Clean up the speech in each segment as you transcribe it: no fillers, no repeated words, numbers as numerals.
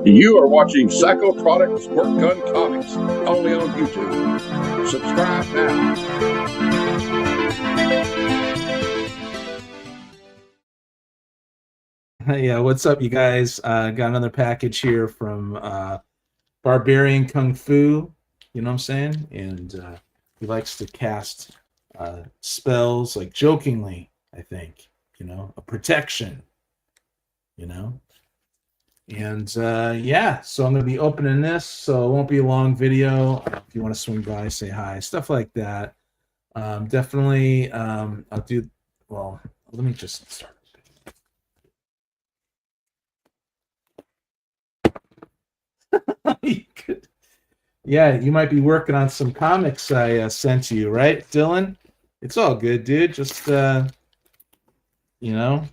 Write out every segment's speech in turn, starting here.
You are watching Psychotronic Squirt Gun Comics, only on YouTube. Subscribe now. Yeah, what's up, you guys? Got another package here from Barbarian Kung-Fu, you know what I'm saying? And he likes to cast spells, like jokingly, I think, a protection, you know? And yeah, so I'm going to be opening this, so it won't be a long video. If you want to swing by, say hi, stuff like that. Definitely, I'll do, well, let me just start. You could, yeah, you might be working on some comics I sent to you, right, Dylan? It's all good, dude. Just, do your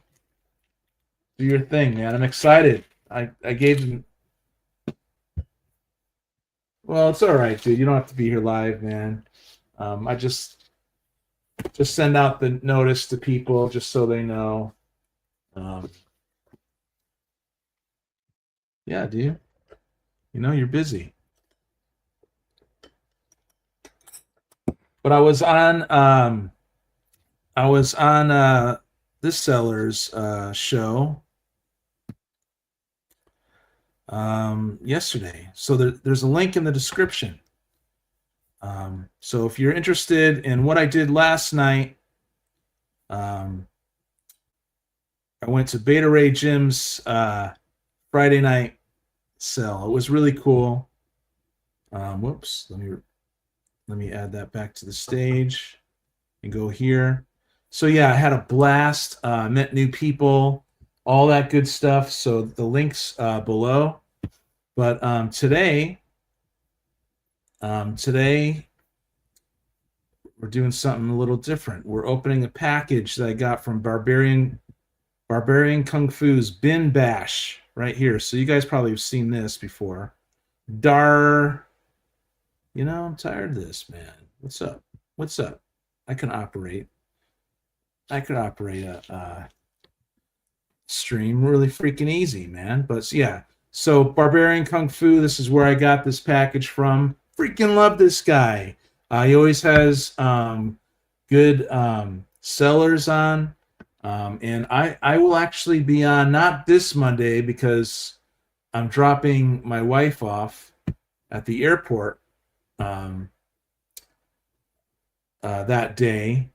thing, man. I'm excited. I gave him. Well, it's all right, dude. You don't have to be here live, man. I just send out the notice to people just so they know. Yeah, dude. You're busy. But I was on this seller's show yesterday. So there's a link in the description. So if you're interested in what I did last night, I went to Beta Ray Jim's Friday night sell. It was really cool. Whoops, let me add that back to the stage and go here. So yeah, I had a blast, met new people, all that good stuff. So the link's below. But today we're doing something a little different. We're opening a package that I got from Barbarian Kung-Fu's Bin Bash right here. So you guys probably have seen this before. I'm tired of this, man. What's up? I can operate a stream really freaking easy, man. But yeah, so Barbarian Kung-Fu, this is where I got this package from. Freaking love this guy. He always has good sellers on. And I will actually be on, not this Monday because I'm dropping my wife off at the airport that day,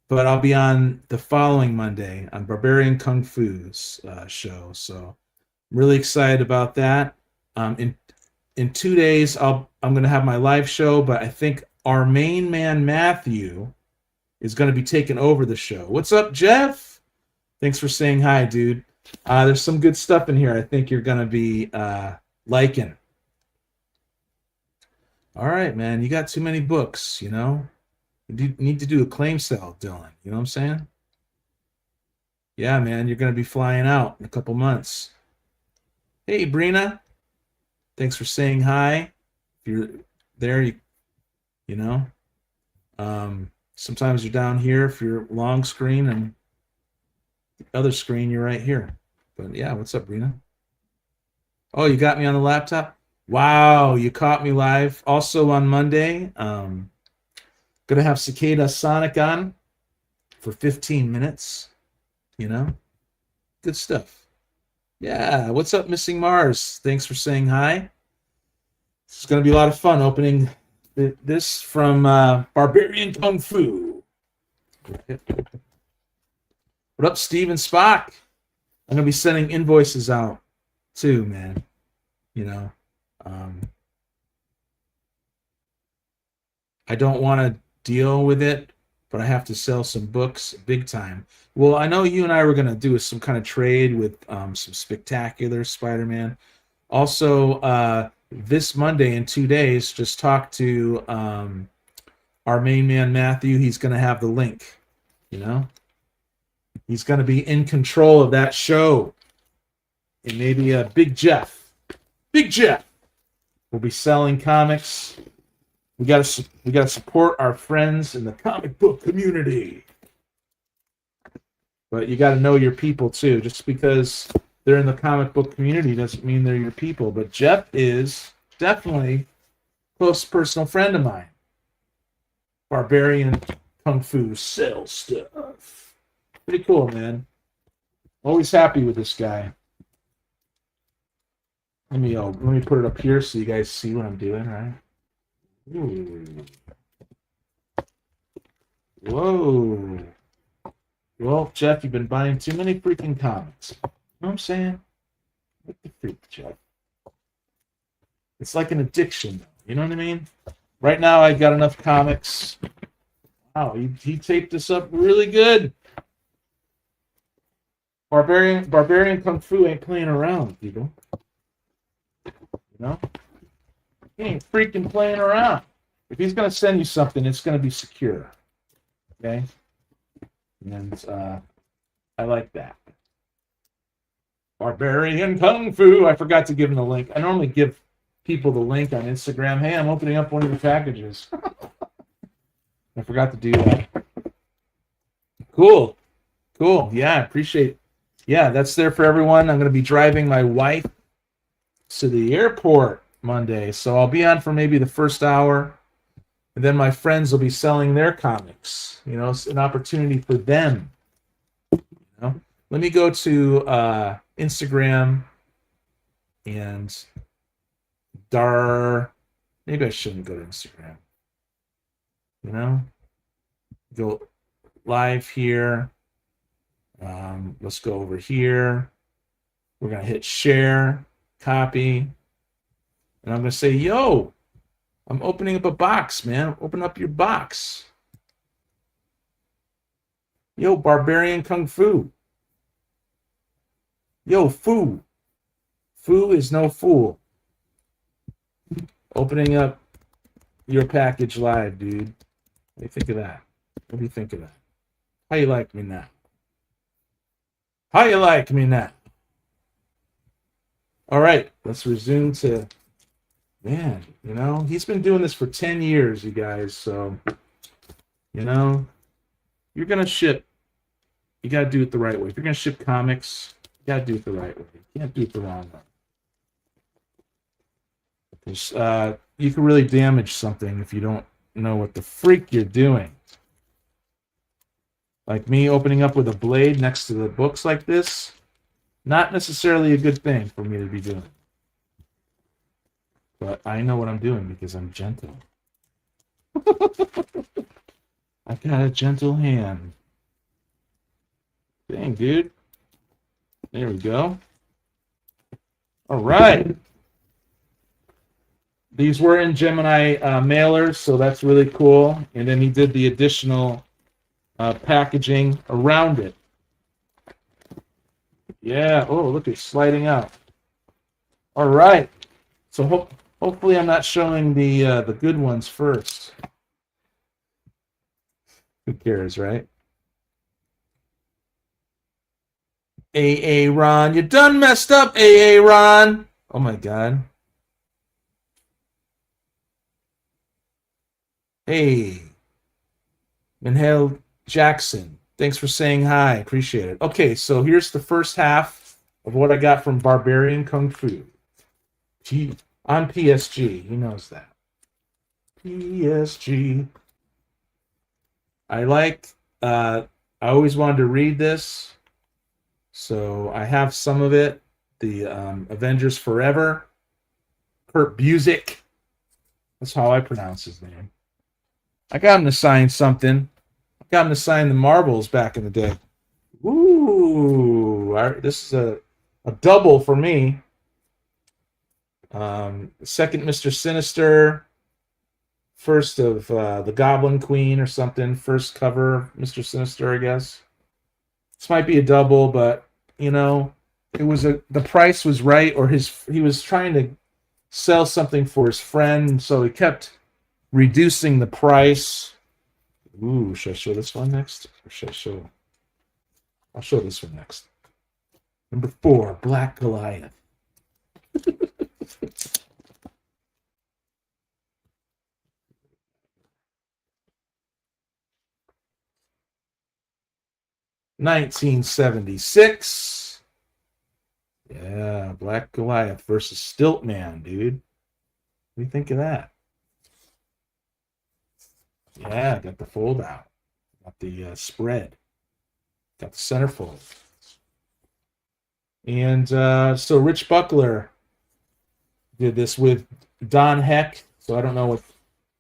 but I'll be on the following Monday on Barbarian Kung-Fu's show. So I'm really excited about that. In 2 days, I'm going to have my live show, but I think our main man Matthew is going to be taking over the show. What's up, Jeff? Thanks for saying hi, dude. There's some good stuff in here I think you're going to be liking. All right, man. You got too many books, You need to do a claim sale, Dylan. You know what I'm saying? Yeah, man. You're going to be flying out in a couple months. Hey, Brina. Thanks for saying hi. If you're there, sometimes you're down here if you're long screen, and the other screen you're right here. But yeah, what's up, Brina? Oh, you got me on the laptop? Wow, you caught me live. Also on Monday, gonna have Cicada Sonic on for 15 minutes. Good stuff. Yeah, what's up, Missing Mars? Thanks for saying hi. This is gonna be a lot of fun opening this from Barbarian Kung-Fu. What up, Steven Spock? I'm gonna be sending invoices out too, man. I don't want to deal with it, but I have to sell some books big time. Well, I know you and I were going to do some kind of trade with some Spectacular Spider-Man. Also, this Monday in 2 days, just talk to our main man, Matthew. He's going to have the link, He's going to be in control of that show. And maybe Big Jeff will be selling comics. We gotta support our friends in the comic book community. But you got to know your people too. Just because they're in the comic book community doesn't mean they're your people. But Jeff is definitely a close personal friend of mine. Barbarian Kung-Fu sells stuff. Pretty cool, man. Always happy with this guy. Let me put it up here so you guys see what I'm doing, right? Ooh. Whoa. Well, Jeff, you've been buying too many freaking comics. You know what I'm saying? What the freak, Jeff? It's like an addiction. You know what I mean? Right now, I got enough comics. Wow, he taped this up really good. Barbarian Kung Fu ain't playing around, people. You know? He ain't freaking playing around. If he's going to send you something, it's going to be secure. Okay? And I like that. Barbarian Kung Fu. I forgot to give him the link. I normally give people the link on Instagram. Hey, I'm opening up one of your packages. I forgot to do that. Cool. Yeah, I appreciate. Yeah, that's there for everyone. I'm going to be driving my wife to the airport Monday, so I'll be on for maybe the first hour, and then my friends will be selling their comics. You know, it's an opportunity for them. You know, let me go to Instagram and maybe I shouldn't go to Instagram. You know, go live here. Let's go over here. We're gonna hit share, copy, and I'm gonna say, yo, I'm opening up a box, man. Open up your box. Yo, Barbarian Kung Fu. Yo, Fu. Fu is no fool. Opening up your package live, dude. What do you think of that? What do you think of that? How you like me now? How you like me now? All right, let's resume to, man, you know, he's been doing this for 10 years, you guys, so, you know, you're going to ship, you got to do it the right way. If you're going to ship comics, you got to do it the right way. You can't do it the wrong way. Because you can really damage something if you don't know what the freak you're doing. Like me opening up with a blade next to the books like this, not necessarily a good thing for me to be doing. But I know what I'm doing because I'm gentle. I got a gentle hand. Dang, dude. There we go. All right. These were in Gemini mailers, so that's really cool. And then he did the additional packaging around it. Yeah. Oh, look, it's sliding out. All right. So hopefully I'm not showing the good ones first. Who cares, right? AA Ron, you done messed up, AA Ron. Oh my God. Hey, Minhail Jackson, thanks for saying hi. Appreciate it. Okay, so here's the first half of what I got from Barbarian Kung-Fu. On PSG, he knows that. PSG. I always wanted to read this, so I have some of it. The Avengers Forever. Kurt Busiek. That's how I pronounce his name. I got him to sign something. I got him to sign the Marvels back in the day. Ooh, this is a double for me. Second Mr. Sinister, first of the Goblin Queen or something. First cover Mr. Sinister, I guess. This might be a double, but you know, the price was right, or he was trying to sell something for his friend, so he kept reducing the price. Ooh, should I show this one next? Or should I show? I'll show this one next. Number 4, Black Goliath. $1976. Yeah, Black Goliath versus Stilt Man, dude. What do you think of that? Yeah, got the fold out. Got the spread. Got the centerfold. And so Rich Buckler did this with Don Heck. So I don't know what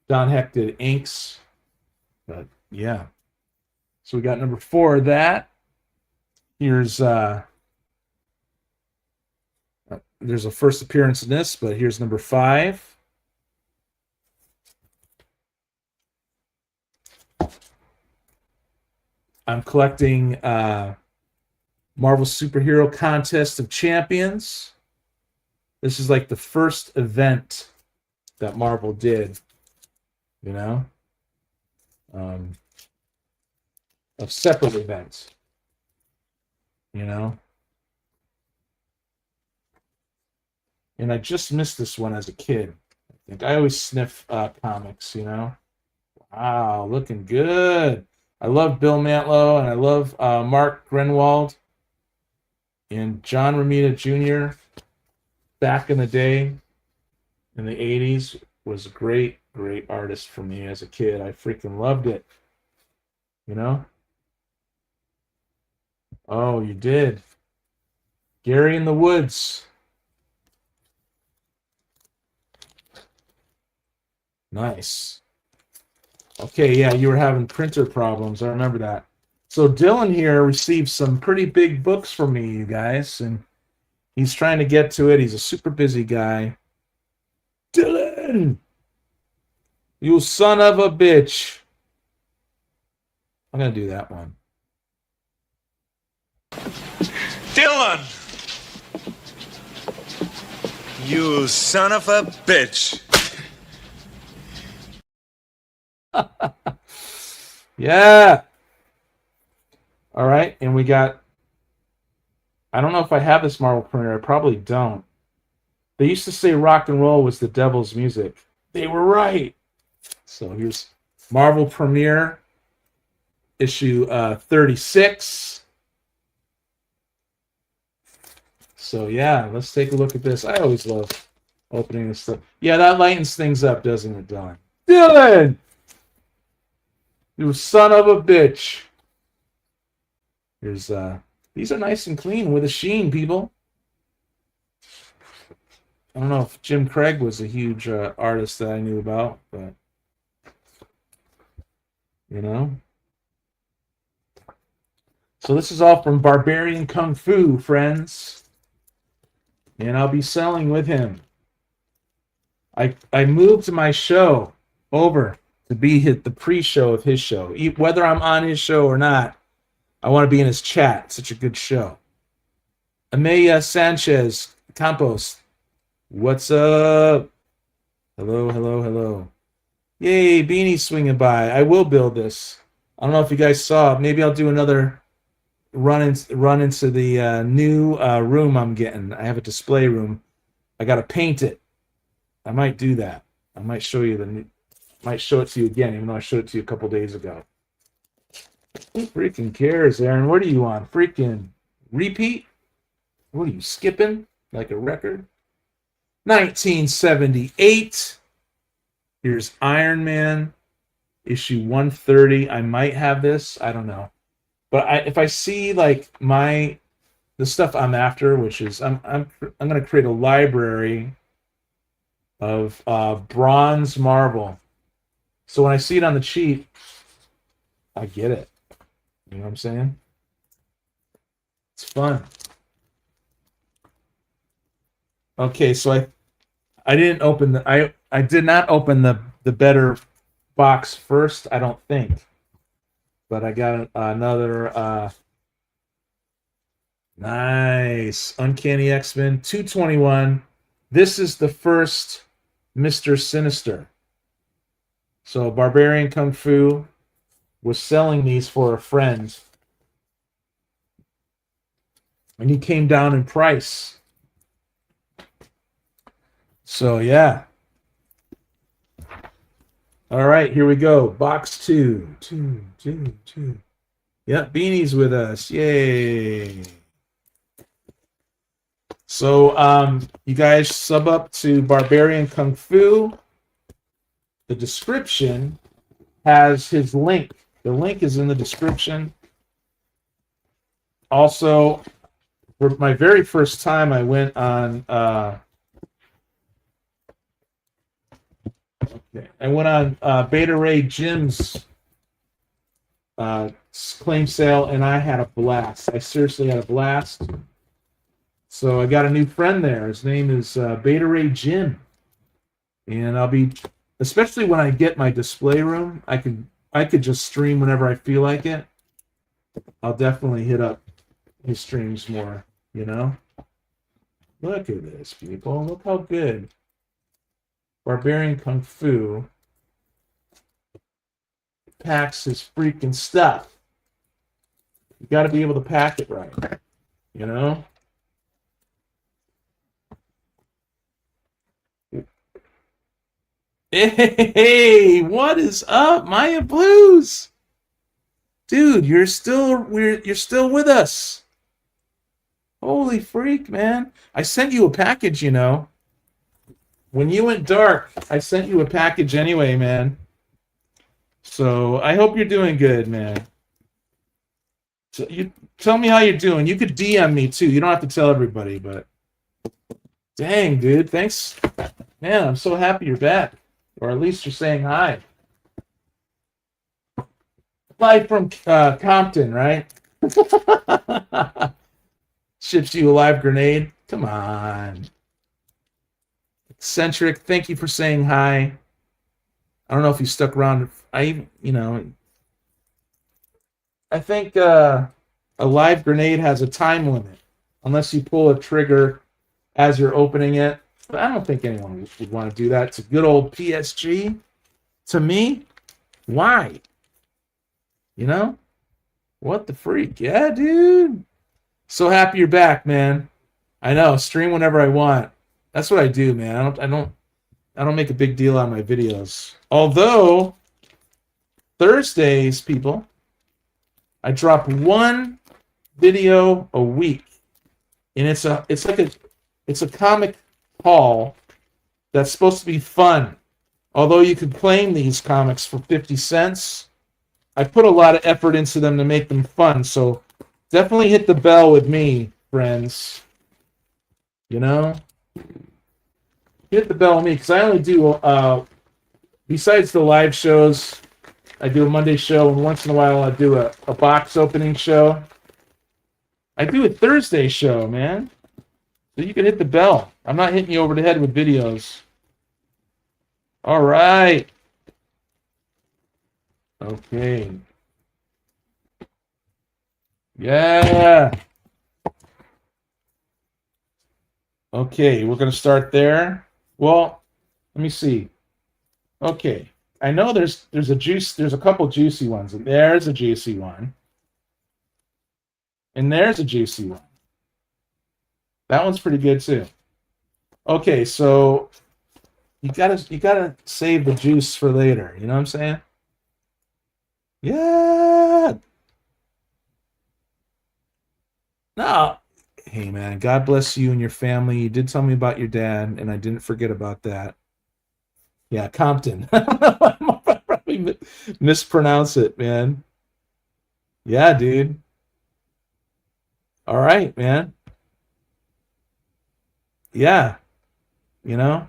Don Heck did inks, but yeah. So we got number 4 of that. Here's there's a first appearance in this, but here's number 5. I'm collecting Marvel Superhero Contest of Champions. This is like the first event that Marvel did, you know, of separate events, you know. And I just missed this one as a kid. I think I always sniff comics, you know. Wow, looking good. I love Bill Mantlo, and I love Mark Grenwald and John Romita Jr. back in the day, in the 80s, was a great, great artist for me as a kid. I freaking loved it, you know? Oh, you did. Gary in the Woods. Nice. Okay, yeah, you were having printer problems. I remember that. So Dylan here received some pretty big books from me, you guys, and he's trying to get to it. He's a super busy guy. Dylan! You son of a bitch. I'm going to do that one. Dylan! You son of a bitch. Yeah. All right, and we got, I don't know if I have this Marvel printer. I probably don't. They used to say rock and roll was the devil's music. They were right. So here's Marvel Premiere, issue 36. So yeah, let's take a look at this. I always love opening this stuff. Yeah, that lightens things up, doesn't it, Dylan? Dylan! You son of a bitch. Here's these are nice and clean with a sheen, people. I don't know if Jim Craig was a huge artist that I knew about, but you know. So this is all from Barbarian Kung-Fu, friends. And I'll be selling with him. I moved my show over to be the pre-show of his show. Whether I'm on his show or not, I want to be in his chat. Such a good show. Amelia Sanchez Campos, what's up? Hello, hello, hello. Yay, Beanie swinging by. I will build this. I don't know if you guys saw. Maybe I'll do another run into the new room I'm getting. I have a display room. I got to paint it. I might do that. I might show you might show it to you again, even though I showed it to you a couple days ago. Who freaking cares, Aaron? What are you on? Freaking repeat? What are you skipping like a record? 1978. Here's Iron Man, issue 130. I might have this. I don't know. But if I see like the stuff I'm after, which is I'm going to create a library of bronze Marvel. So when I see it on the cheap, I get it. You know what I'm saying? It's fun. Okay, so I didn't open I did not open the better box first, I don't think. But I got another nice Uncanny X-Men 221. This is the first Mr. Sinister. So Barbarian Kung-Fu was selling these for a friend. And he came down in price. So yeah. All right, here we go. Box 2. Two. Yep, Beanie's with us. Yay. So you guys sub up to Barbarian Kung-Fu. The description has his link. The link is in the description. Also, for my very first time, I went on Beta Ray Jim's claim sale, and I had a blast. I seriously had a blast. So I got a new friend there. His name is Beta Ray Jim, and I'll be, especially when I get my display room, I could just stream whenever I feel like it. I'll definitely hit up his streams more. You know, look at this, people. Look how good Barbarian Kung Fu packs his freaking stuff. You got to be able to pack it right. You know. Hey, what is up, Maya Blues? Dude, you're still with us. Holy freak, man. I sent you a package, you know. When you went dark, I sent you a package anyway, man. So I hope you're doing good, man. So you tell me how you're doing. You could DM me too. You don't have to tell everybody, but dang, dude, thanks. Man, I'm so happy you're back. Or at least you're saying hi. Live from Compton, right? Ships you a live grenade. Come on. Eccentric, thank you for saying hi. I don't know if you stuck around. I think a live grenade has a time limit. Unless you pull a trigger as you're opening it. But I don't think anyone would want to do that. It's a good old PSG. To me, why? You know? What the freak? Yeah, dude. So happy you're back, man. I know. Stream whenever I want. That's what I do, man. I don't make a big deal out of my videos. Although Thursdays, people, I drop one video a week. And it's a comic haul that's supposed to be fun. Although you could claim these comics for 50 cents, I put a lot of effort into them to make them fun. So definitely hit the bell with me, friends. You know? Hit the bell with me, because I only do, besides the live shows, I do a Monday show, and once in a while I do a box opening show. I do a Thursday show, man. So you can hit the bell. I'm not hitting you over the head with videos. All right. Okay. Yeah. Okay, we're going to start there. Well, let me see. Okay. I know there's a couple juicy ones. And there's a juicy one. And there's a juicy one. That one's pretty good too. Okay, so you gotta save the juice for later. You know what I'm saying? Yeah. No. Hey man, God bless you and your family. You did tell me about your dad, and I didn't forget about that. Yeah, Compton. I probably mispronounce it, man. Yeah, dude. All right, man. Yeah, you know,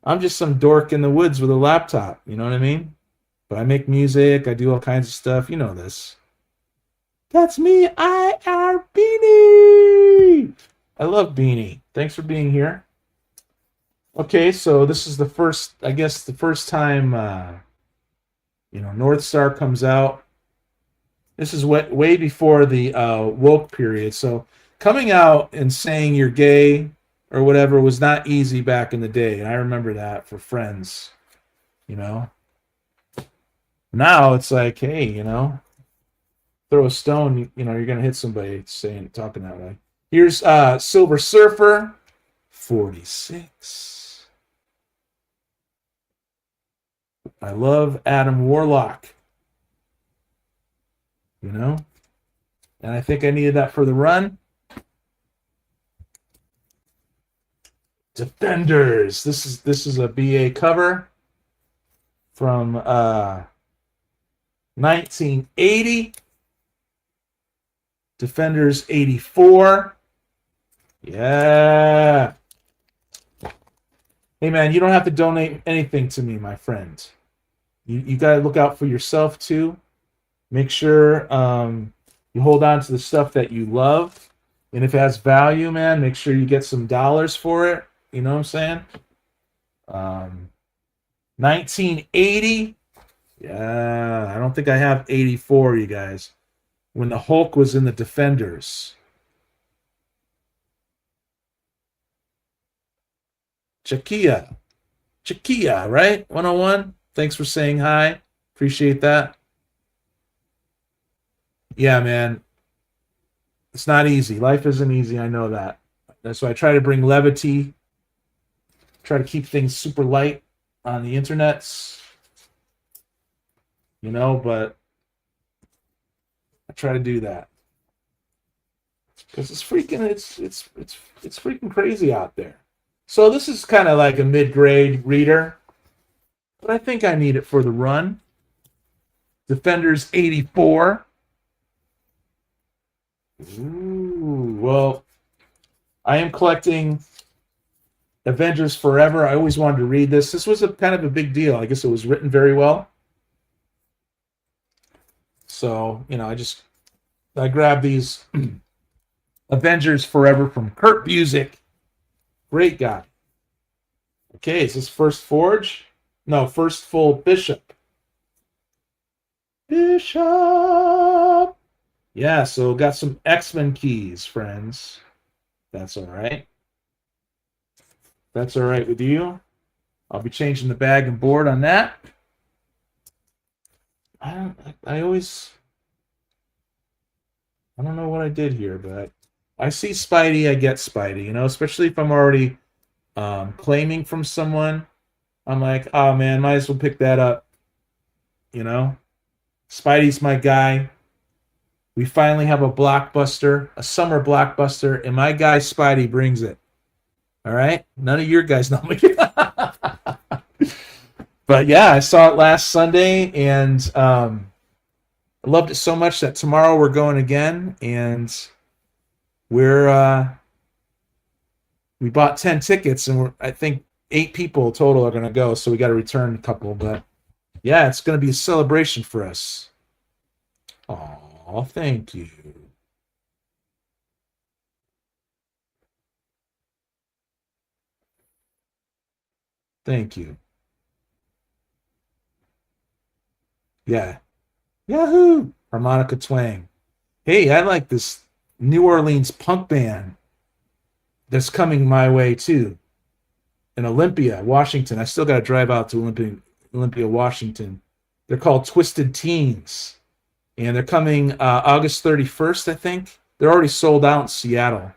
I'm just some dork in the woods with a laptop. You know what I mean? But I make music. I do all kinds of stuff. You know this. That's me, IR Beanie. I love Beanie. Thanks for being here. Okay, so this is the first time, North Star comes out. This is way before the woke period. So coming out and saying you're gay or whatever was not easy back in the day. And I remember that for friends, you know. Now it's like, hey, throw a stone, you're going to hit somebody talking that way. Here's Silver Surfer, 46. I love Adam Warlock, and I think I needed that for the run. Defenders. This is a BA cover from 1980. Defenders 84. Yeah. Hey man, you don't have to donate anything to me, my friend. You got to look out for yourself too. Make sure you hold on to the stuff that you love. And if it has value, man, make sure you get some dollars for it. You know what I'm saying? 1980. Yeah, I don't think I have 84, you guys. When the Hulk was in the Defenders. Chakia, right? 101. Thanks for saying hi. Appreciate that. Yeah, man. It's not easy. Life isn't easy. I know that. That's why I try to bring levity. Try to keep things super light on the internets. You know, but I try to do that. Because it's freaking crazy out there. So this is kind of like a mid-grade reader, but I think I need it for the run. Defenders 84. Ooh, well, I am collecting Avengers Forever. I always wanted to read this. This was a kind of a big deal. I guess it was written very well. So, you know, I grabbed these Avengers Forever from Kurt Busiek. Great guy. Okay, is this first Forge? No, first full Bishop. Bishop! Yeah, so got some X-Men keys, friends. That's all right. That's all right with you. I'll be changing the bag and board on that. I don't know what I did here, but I see Spidey, I get Spidey, you know, especially if I'm already claiming from someone. I'm like, oh man, might as well pick that up. You know? Spidey's my guy. We finally have a blockbuster, a summer blockbuster, and my guy Spidey brings it. All right? None of your guys know me. But yeah, I saw it last Sunday, and I loved it so much that tomorrow we're going again, and we bought 10 tickets, and I think 8 people total are going to go, so we got to return a couple. But yeah, it's going to be a celebration for us. Oh, thank you. Thank you. Yeah. Yahoo! Harmonica twang. Hey, I like this New Orleans punk band that's coming my way too. In Olympia, Washington. I still got to drive out to Olympia, Washington. They're called Twisted Teens. And they're coming August 31st, I think. They're already sold out in Seattle.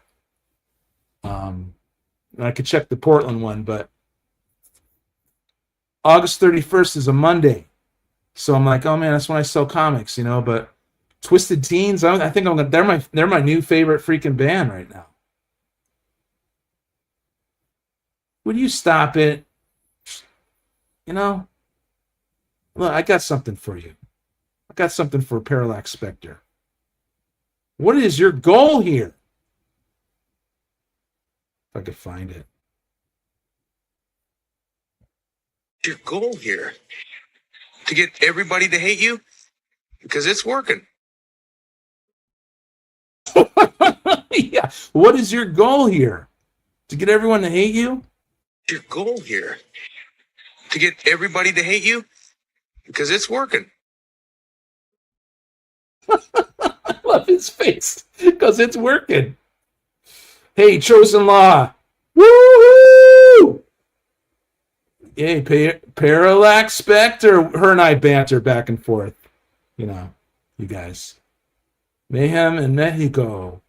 I could check the Portland one, but August 31st is a Monday. So I'm like, oh man, that's when I sell comics, you know. But Twisted Teens, I think they're my new favorite freaking band right now. Would you stop it? You know, look, I got something for you. I got something for Parallax Spectre. What is your goal here? If I could find it. Your goal here? To get everybody to hate you? Because it's working. Yeah. What is your goal here? To get everyone to hate you? Your goal here? To get everybody to hate you? Because it's working. I love his face. Because it's working. Hey, Chosen Law. Woohoo! Hey, Parallax Spectre. Her and I banter back and forth. You know, you guys. Mayhem in Mexico.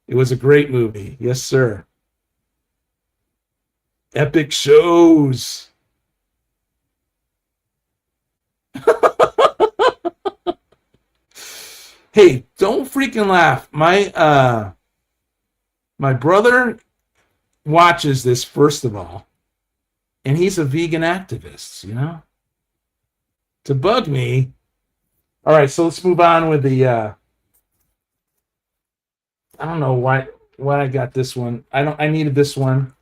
It was a great movie. Yes, sir. Epic shows. Hey, don't freaking laugh. My brother watches this, first of all, and he's a vegan activist, you know? To bug me. All right, so let's move on with the I don't know why I got this one. I needed this one.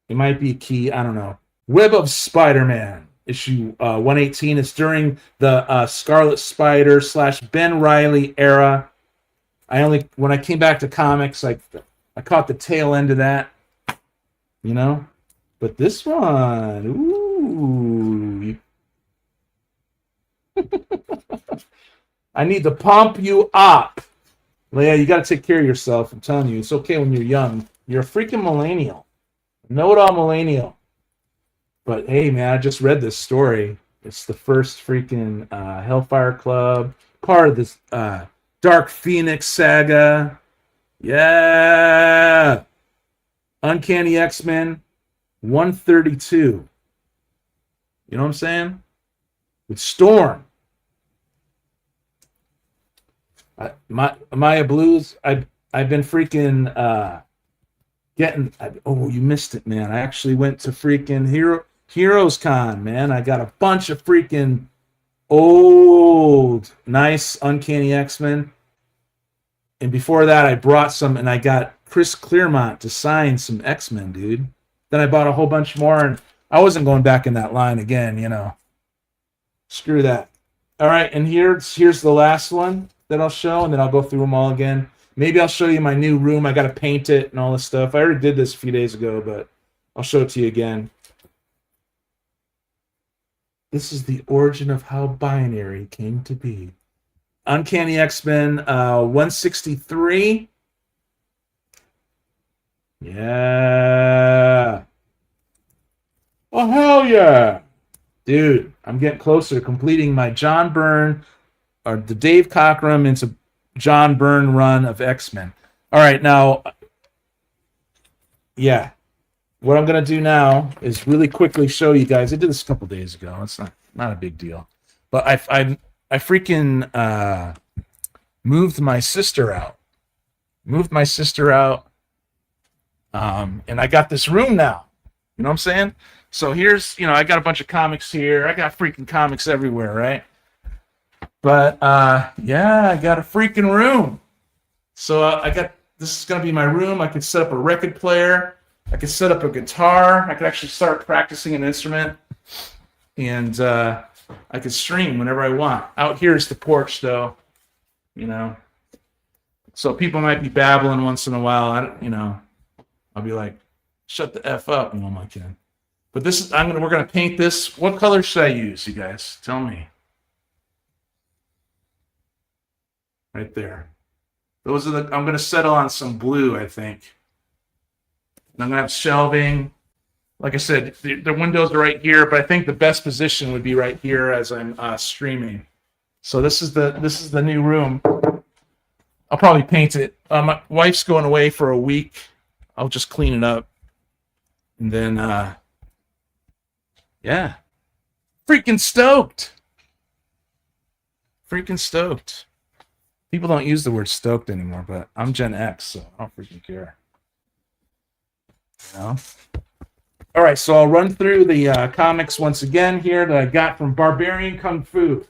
It might be a key, I don't know. Web of Spider-Man, issue 118. It's during the Scarlet Spider / Ben Reilly era. When I came back to comics, I caught the tail end of that, you know? But this one, ooh. I need to pump you up. Leia, you got to take care of yourself. I'm telling you, it's okay when you're young. You're a freaking millennial. Know-it-all millennial. But hey, man, I just read this story. It's the first freaking Hellfire Club, part of this Dark Phoenix saga. Yeah! Uncanny X-Men 132. You know what I'm saying? With Storm. Maya Blues, I've been freaking you missed it, man. I actually went to freaking Heroes Con, man. I got a bunch of freaking old nice Uncanny X-Men. And before that, I brought some, and I got Chris Claremont to sign some X-Men, dude. Then I bought a whole bunch more, and I wasn't going back in that line again, you know. Screw that. All right, and here's the last one that I'll show, and then I'll go through them all again. Maybe I'll show you my new room. I got to paint it and all this stuff. I already did this a few days ago, but I'll show it to you again. This is the origin of how Binary came to be. Uncanny X-Men 163. Yeah. Oh, hell yeah. Dude, I'm getting closer to completing my John Byrne, or the Dave Cockrum into John Byrne run of X-Men. All right, now, yeah. What I'm going to do now is really quickly show you guys. I did this a couple days ago. It's not a big deal. But I freaking moved my sister out. And I got this room now. You know what I'm saying? So here's, I got a bunch of comics here. I got freaking comics everywhere, right? But yeah, I got a freaking room. So this is going to be my room. I could set up a record player. I could set up a guitar. I could actually start practicing an instrument. And I could stream whenever I want. Out here is the porch, though. So people might be babbling once in a while. I'll be like, shut the F up. I'm like, yeah. But this is, we're going to paint this. What color should I use, you guys? Tell me. Right there. Those are I'm going to settle on some blue, I think. And I'm going to have shelving. Like I said, the windows are right here, but I think the best position would be right here as I'm streaming. So this is the new room. I'll probably paint it. My wife's going away for a week. I'll just clean it up. And then, yeah. Freaking stoked. People don't use the word stoked anymore, but I'm Gen X, so I don't freaking care. All right, so I'll run through the comics once again here that I got from Barbarian Kung-Fu.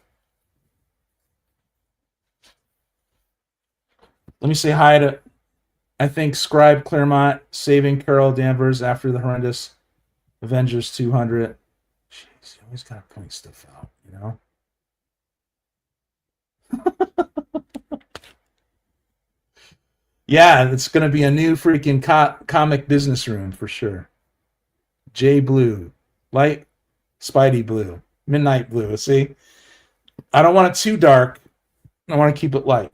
Let me say hi to, I think, Scribe Claremont saving Carol Danvers after the horrendous Avengers 200. Jeez, you always gotta point stuff out, Yeah, it's going to be a new freaking comic business room for sure. J Blue, light, Spidey Blue, Midnight Blue. See, I don't want it too dark. I want to keep it light.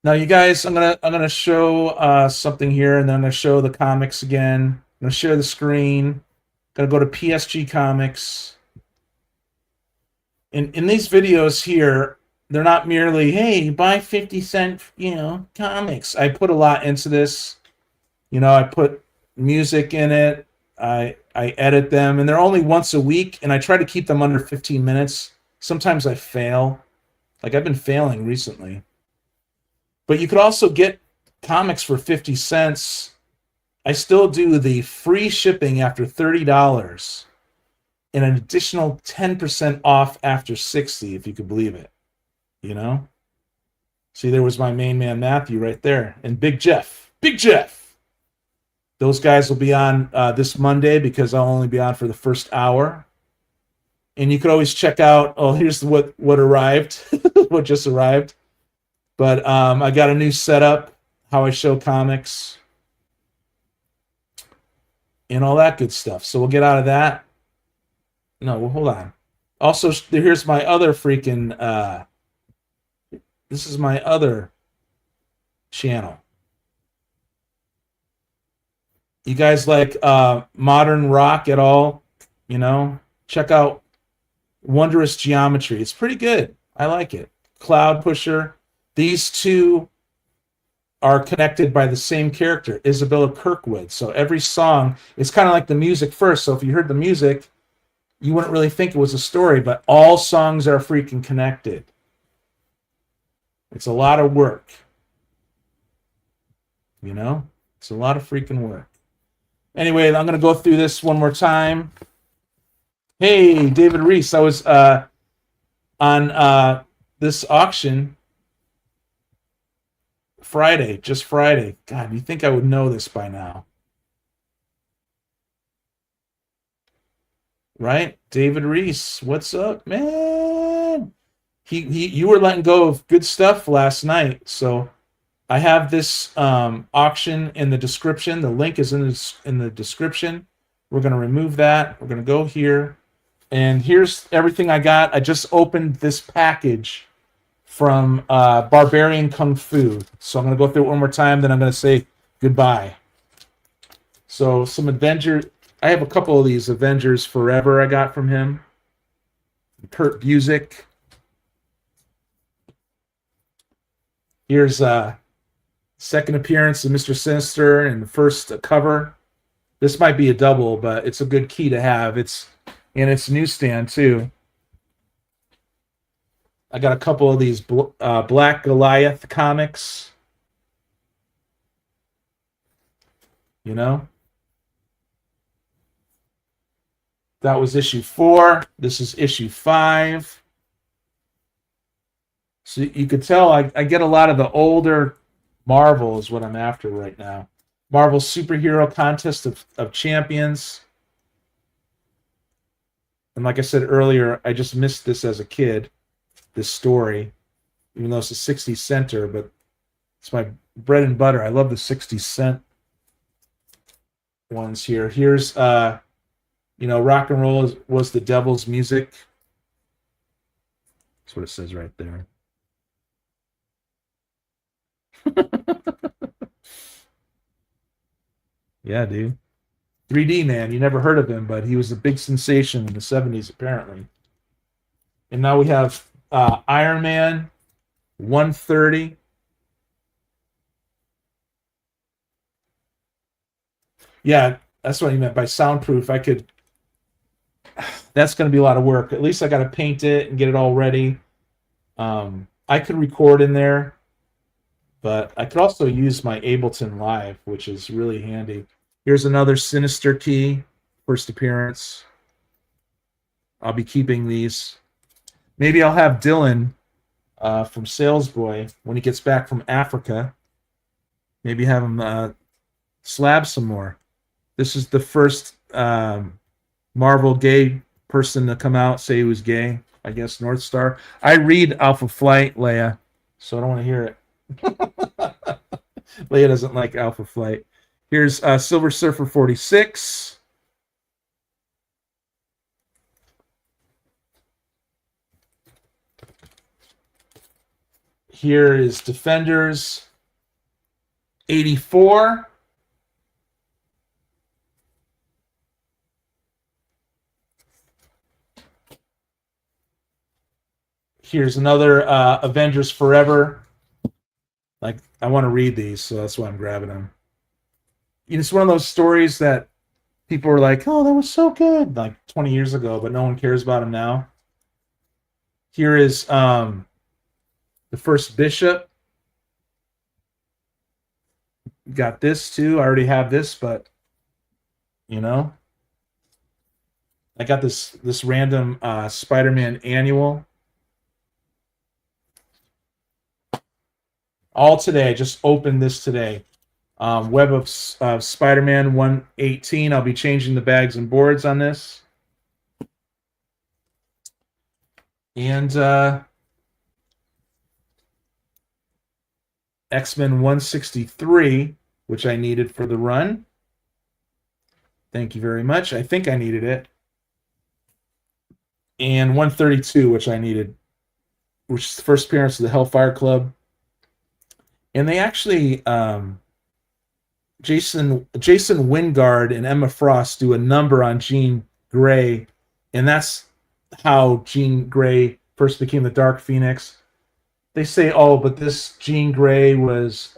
Now, you guys, I'm gonna show something here, and then I'm gonna show the comics again. I'm gonna share the screen. Gonna go to PSG Comics. In these videos here, they're not merely, hey, buy 50-cent, comics. I put a lot into this. I put music in it. I edit them, and they're only once a week, and I try to keep them under 15 minutes. Sometimes I fail. Like, I've been failing recently. But you could also get comics for 50 cents I still do the free shipping after $30 and an additional 10% off after 60, if you could believe it. You know? See, there was my main man Matthew right there, and Big Jeff. Big Jeff. Those guys will be on this Monday because I'll only be on for the first hour. And you could always check out. Oh, here's what arrived, what just arrived. But I got a new setup, how I show comics, and all that good stuff. So we'll get out of that. No, well, hold on. Also, here's my other freaking. This is my other channel. You guys like modern rock at all? You know, check out Wondrous Geometry. It's pretty good. I like it. Cloud Pusher. These two are connected by the same character, Isabella Kirkwood. So every song is kind of like the music first. So if you heard the music, you wouldn't really think it was a story, but all songs are freaking connected. It's a lot of work. You know? It's a lot of freaking work. Anyway, I'm going to go through this one more time. Hey, David Reese. I was on this auction Friday, just Friday. God, you think I would know this by now. Right? David Reese, what's up, man? You were letting go of good stuff last night, so I have this auction in the description. The link is in the description. We're going to remove that. We're going to go here. And here's everything I got. I just opened this package from Barbarian Kung-Fu. So I'm going to go through it one more time, then I'm going to say goodbye. So some Avengers. I have a couple of these Avengers Forever I got from him. Kurt Busiek. Here's second appearance of Mr. Sinister and the first cover. This might be a double, but it's a good key to have. It's newsstand too. I got a couple of these Black Goliath comics. You know? That was issue 4. This is issue 5. So you could tell I get a lot of the older Marvel is what I'm after right now. Marvel Superhero Contest of Champions. And like I said earlier, I just missed this as a kid, this story, even though it's a 60 center, but it's my bread and butter. I love the 60 cent ones here. Here's, rock and roll was the devil's music. That's what it says right there. Yeah, dude. 3D Man, you never heard of him, but he was a big sensation in the 70s, apparently. And now we have Iron Man 130. Yeah, that's what he meant by soundproof. That's going to be a lot of work. At least I got to paint it and get it all ready. I could record in there, but I could also use my Ableton Live, which is really handy. Here's another Sinister key, first appearance. I'll be keeping these. Maybe I'll have Dylan from Salesboy when he gets back from Africa. Maybe have him slab some more. This is the first Marvel gay person to come out, say he was gay. I guess North Star. I read Alpha Flight, Leia, so I don't want to hear it. Leia doesn't like Alpha Flight. Here's Silver Surfer 46. Here is Defenders 84. Here's another Avengers Forever. Like, I want to read these, so that's why I'm grabbing them. It's one of those stories that people were like, oh, that was so good, like 20 years ago, but no one cares about them now. Here is the first Bishop. got this too. I already have this, but you know, I got this random Spider-Man annual. All today. I just opened this today. Web of Spider-Man 118. I'll be changing the bags and boards on this. And X-Men 163, which I needed for the run. Thank you very much. I think I needed it. And 132, which I needed, which is the first appearance of the Hellfire Club. And they actually, Jason Wingard and Emma Frost do a number on Jean Grey, and that's how Jean Grey first became the Dark Phoenix. They say, oh, but this Jean Grey was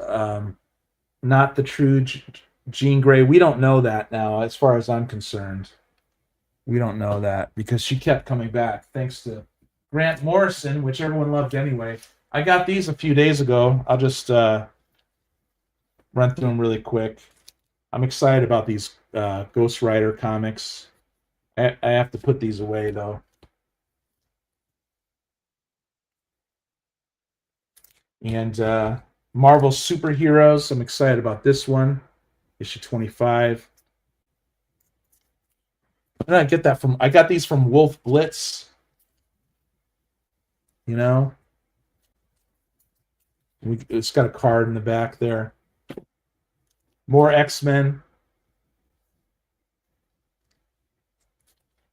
not the true Jean Grey. We don't know that now, as far as I'm concerned. We don't know that because she kept coming back, thanks to Grant Morrison, which everyone loved anyway. I got these a few days ago. I'll just run through them really quick. I'm excited about these Ghost Rider comics. I have to put these away, though. And Marvel Superheroes. I'm excited about this one. Issue 25. Where did I get that from? I got these from Wolf Blitz. You know? It's got a card in the back there. More X-Men.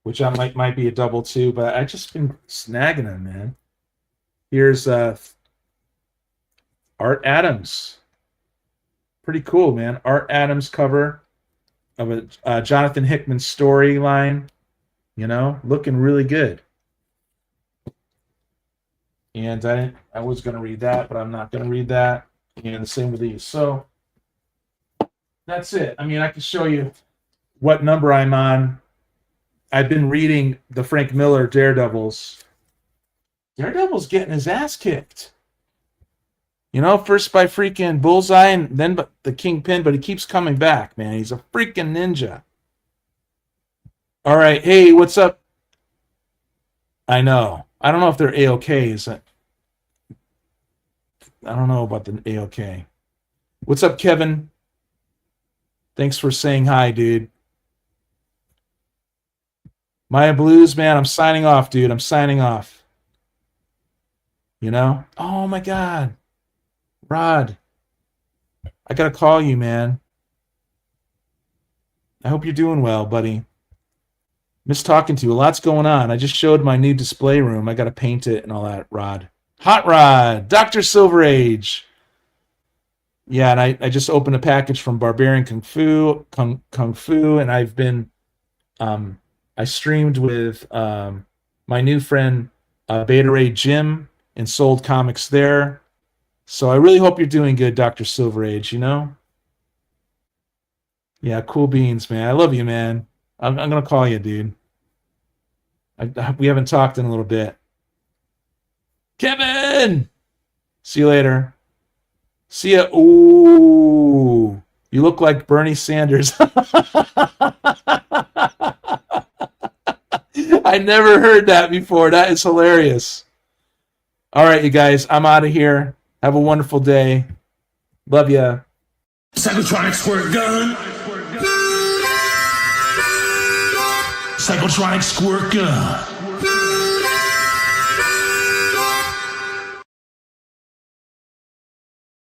Which I might be a double too, but I just been snagging them, man. Here's Art Adams. Pretty cool, man. Art Adams cover of a Jonathan Hickman storyline. You know, looking really good. And I was going to read that, but I'm not going to read that. And the same with these. So that's it. I mean, I can show you what number I'm on. I've been reading the Frank Miller Daredevils. Daredevil's getting his ass kicked. You know, first by freaking Bullseye and then by the Kingpin, but he keeps coming back, man. He's a freaking ninja. All right. Hey, what's up? I know. I don't know if they're A-OK. I don't know about the A-OK. What's up, Kevin? Thanks for saying hi, dude. Maya Blues, man, I'm signing off, dude. I'm signing off. You know? Oh, my God. Rod, I got to call you, man. I hope you're doing well, buddy. Miss talking to you. A lot's going on. I just showed my new display room. I got to paint it and all that, Rod. Hot Rod, Dr. Silver Age. Yeah, and I just opened a package from Barbarian Kung-Fu, and I've been, I streamed with my new friend Beta Ray Jim and sold comics there. So I really hope you're doing good, Dr. Silver Age, you know? Yeah, cool beans, man. I love you, man. I'm going to call you, dude. We haven't talked in a little bit. Kevin! See you later. See ya. Ooh. You look like Bernie Sanders. I never heard that before. That is hilarious. All right, you guys. I'm out of here. Have a wonderful day. Love ya. Psychotronic squirt gun. Psychotronic squirt gun.